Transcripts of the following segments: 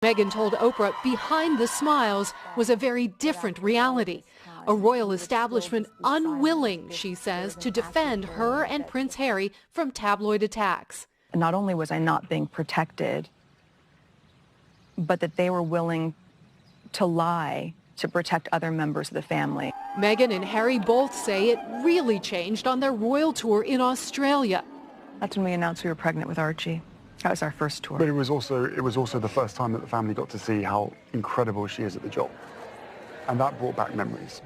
Meghan told Oprah behind the smiles was a very different reality. A royal establishment unwilling, she says, to defend her and Prince Harry from tabloid attacks. Not only was I not being protected, but that they were willing to lie to protect other members of the family. Meghan and Harry both say it really changed on their royal tour in Australia. That's when we announced we were pregnant with Archie. That was our first tour. But it was also the first time that the family got to see how incredible she is at the job. And that brought back memories.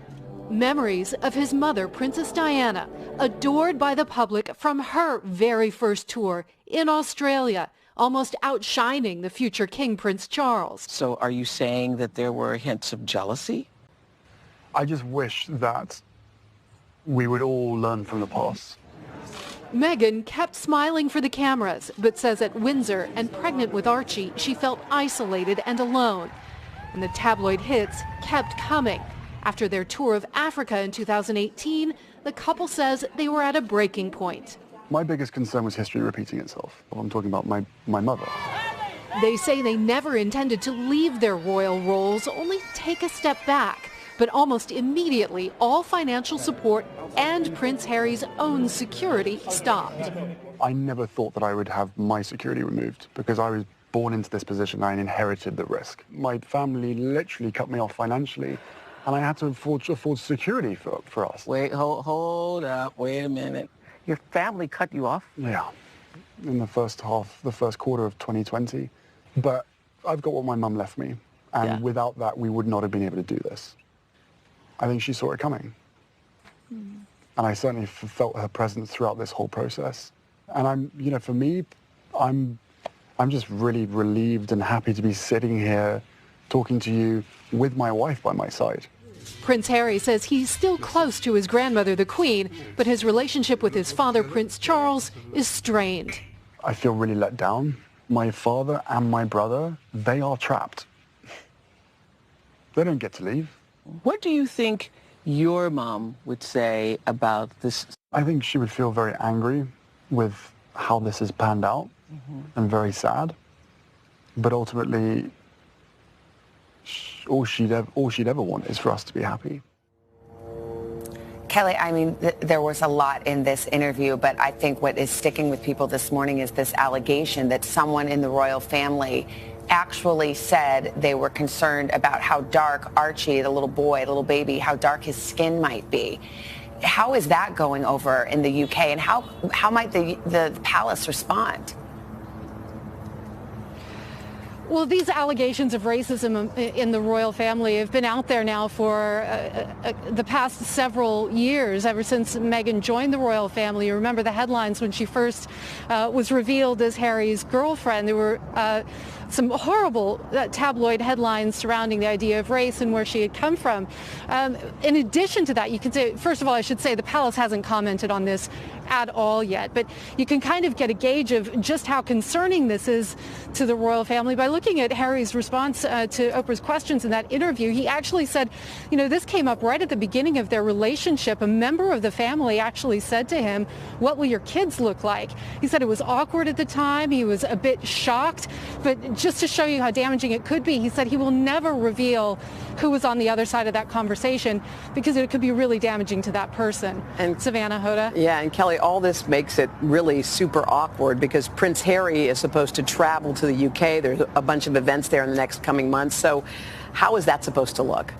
Memories of his mother, Princess Diana, adored by the public from her very first tour in Australia, almost outshining the future King Prince Charles. So are you saying that there were hints of jealousy? I just wish that we would all learn from the past. Meghan kept smiling for the cameras, but says at Windsor and pregnant with Archie, she felt isolated and alone. And the tabloid hits kept coming. After their tour of Africa in 2018, the couple says they were at a breaking point. My biggest concern was history repeating itself. I'm talking about my mother. They say they never intended to leave their royal roles, only take a step back. But almost immediately, all financial support and Prince Harry's own security stopped. I never thought that I would have my security removed because I was born into this position. I inherited the risk. My family literally cut me off financially, and I had to afford security for us. Wait, hold up, wait a minute. Your family cut you off? Yeah, in the first quarter of 2020. But I've got what my mum left me, and without that, we would not have been able to do this. I think she saw it coming. And I certainly felt her presence throughout this whole process. And for me, I'm just really relieved and happy to be sitting here talking to you with my wife by my side. Prince Harry says he's still close to his grandmother, the Queen, but his relationship with his father, Prince Charles, is strained. I feel really let down. My father and my brother, they are trapped. They don't get to leave. What do you think your mom would say about this? I think she would feel very angry with how this has panned out and very sad. But ultimately, all she'd ever want is for us to be happy. Kelly, I mean, there was a lot in this interview, but I think what is sticking with people this morning is this allegation that someone in the royal family actually said they were concerned about how dark Archie, the little boy, the little baby, how dark his skin might be. How is that going over in the UK, and how might the palace respond? Well, these allegations of racism in the royal family have been out there now for the past several years, ever since Meghan joined the royal family. You remember the headlines when she first was revealed as Harry's girlfriend. There were some horrible tabloid headlines surrounding the idea of race and where she had come from. In addition to that, you can say, first of all, I should say the palace hasn't commented on this at all yet, but you can kind of get a gauge of just how concerning this is to the royal family by looking at Harry's response to Oprah's questions in that interview. He actually said, you know, this came up right at the beginning of their relationship. A member of the family actually said to him, "What will your kids look like?" He said it was awkward at the time. He was a bit shocked, but just to show you how damaging it could be, he said he will never reveal who was on the other side of that conversation because it could be really damaging to that person. And Savannah, Hoda? Yeah, and Kelly, all this makes it really super awkward because Prince Harry is supposed to travel to the UK. There's a bunch of events there in the next coming months. So how is that supposed to look?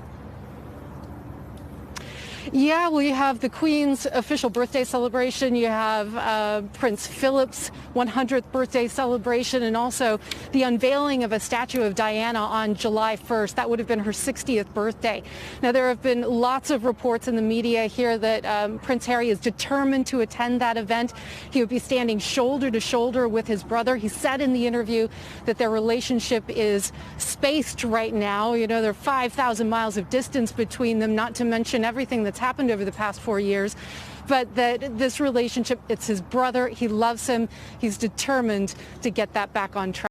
Yeah, well, you have the Queen's official birthday celebration. You have Prince Philip's 100th birthday celebration, and also the unveiling of a statue of Diana on July 1st. That would have been her 60th birthday. Now, there have been lots of reports in the media here that Prince Harry is determined to attend that event. He would be standing shoulder to shoulder with his brother. He said in the interview that their relationship is spaced right now. You know, there are 5,000 miles of distance between them, not to mention everything that's happened over the past 4 years, but that this relationship, it's his brother, he loves him, he's determined to get that back on track.